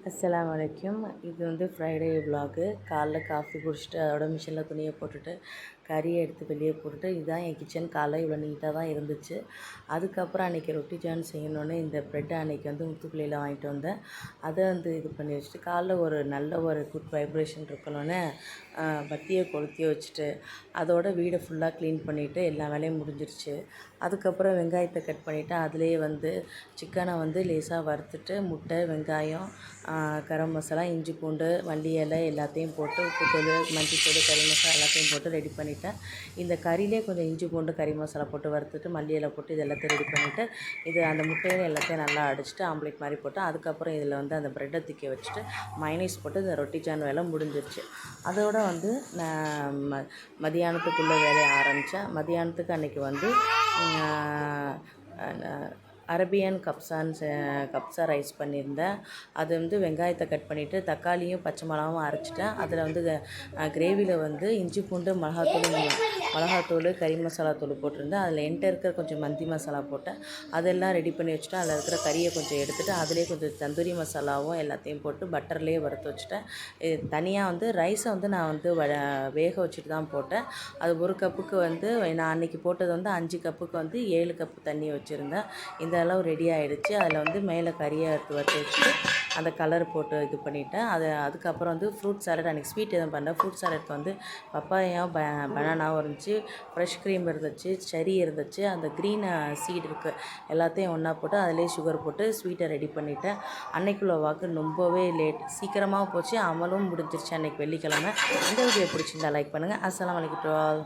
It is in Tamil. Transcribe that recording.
அஸ்ஸலாமு அலைக்கும். இது வந்து ஃப்ரைடே விலாகு. காலைல காஃபி குடிச்சிட்டு அதோட மிஷினில் துணியை போட்டுட்டு கறியை எடுத்து வெளியே போட்டுட்டு இதுதான் என் கிச்சன். காலைல இவ்வளோ நீட்டாக தான் இருந்துச்சு. அதுக்கப்புறம் அன்றைக்கி ரொட்டி ஜான் செய்யணுன்னு இந்த ப்ரெட்டை அன்றைக்கி வந்து முத்துக்குளியில் வாங்கிட்டு வந்தேன். அதை வந்து இது பண்ணி வச்சுட்டு காலைல ஒரு நல்ல ஒரு குட் வைப்ரேஷன் இருக்கணுன்னு பத்தியை கொளுத்தி வச்சுட்டு அதோட வீடை ஃபுல்லாக க்ளீன் பண்ணிவிட்டு எல்லா வேலையும் முடிஞ்சிருச்சு. அதுக்கப்புறம் வெங்காயத்தை கட் பண்ணிவிட்டு அதுலேயே வந்து சிக்கனை வந்து லேசாக வறுத்துட்டு முட்டை, வெங்காயம், கரம் மசாலா, இஞ்சி பூண்டு, மல்லி இலை எல்லாத்தையும் போட்டு உப்புத்தூள், மஞ்சத்தூள், கறி மசாலா எல்லாத்தையும் போட்டு ரெடி பண்ணிவிட்டேன். இந்த கறியிலே கொஞ்சம் இஞ்சி பூண்டு, கறி மசாலா போட்டு வறுத்துட்டு மல்லி இலை போட்டு இது எல்லாத்தையும் ரெடி பண்ணிவிட்டு இது அந்த முட்டையில எல்லாத்தையும் நல்லா அடிச்சுட்டு ஆம்லேட் மாதிரி போட்டு அதுக்கப்புறம் இதில் வந்து அந்த ப்ரெட்டை தூக்கி வச்சுட்டு மைனஸ் போட்டு இந்த ரொட்டி ஜான் வேலை முடிஞ்சிருச்சு. அதோடு வந்து நான் மதியானத்துக்குள்ளே வேலையை ஆரம்பித்தேன். மதியானத்துக்கு அன்றைக்கி வந்து அரபியன் கப்ஸா ரைஸ் பண்ணியிருந்தேன். அது வந்து வெங்காயத்தை கட் பண்ணிவிட்டு தக்காளியும் பச்சை மிளகாவும் அரைச்சிட்டேன். அதில் வந்து கிரேவியில் வந்து இஞ்சி பூண்டு, மிளகாத்தூள், கறி மசாலா தூள் போட்டிருந்தேன். அதில் என்கிட்ட இருக்கிற கொஞ்சம் மந்தி மசாலா போட்டேன். அதெல்லாம் ரெடி பண்ணி வச்சுட்டேன். அதில் இருக்கிற கறியை கொஞ்சம் எடுத்துகிட்டு அதிலே கொஞ்சம் தந்தூரி மசாலாவும் எல்லாத்தையும் போட்டு பட்டர்லேயே வறுத்து வச்சுட்டேன். தனியாக வந்து ரைஸை வந்து நான் வந்து வேக வச்சுட்டு தான் போட்டேன். அது ஒரு கப்புக்கு வந்து நான் அன்றைக்கி போட்டது வந்து 5 கப்புக்கு வந்து 7 கப்பு தண்ணி வச்சுருந்தேன். இந்த அளவு ரெடி ஆகிடுச்சு. அதில் வந்து மேலே கறியை எடுத்து வச்சு வச்சுட்டு அந்த கலர் போட்டு இது பண்ணிவிட்டேன். அதுக்கப்புறம் வந்து ஃப்ரூட் சாலட் அன்றைக்கி ஸ்வீட் எதுவும் பண்ணல. ஃப்ரூட் சாலட்க்கு வந்து பப்பாயாவும் பனானாவும் இருந்துச்சு, ஃப்ரெஷ் க்ரீம் இருந்துச்சு, செரி இருந்துச்சு, அந்த க்ரீன் சீட் இருக்குது எல்லாத்தையும் ஒன்றா போட்டு அதிலே சுகர் போட்டு ஸ்வீட்டை ரெடி பண்ணிவிட்டேன். அன்றைக்குள்ள வாக்கு ரொம்பவே சீக்கிரமாக போச்சு. அமலும் முடிஞ்சிருச்சு அன்றைக்கி வெள்ளிக்கிழமை. இந்த வீடியோ பிடிச்சிருந்தா லைக் பண்ணுங்கள். அஸ்ஸலாமு அலைக்கும் டு ஆல்.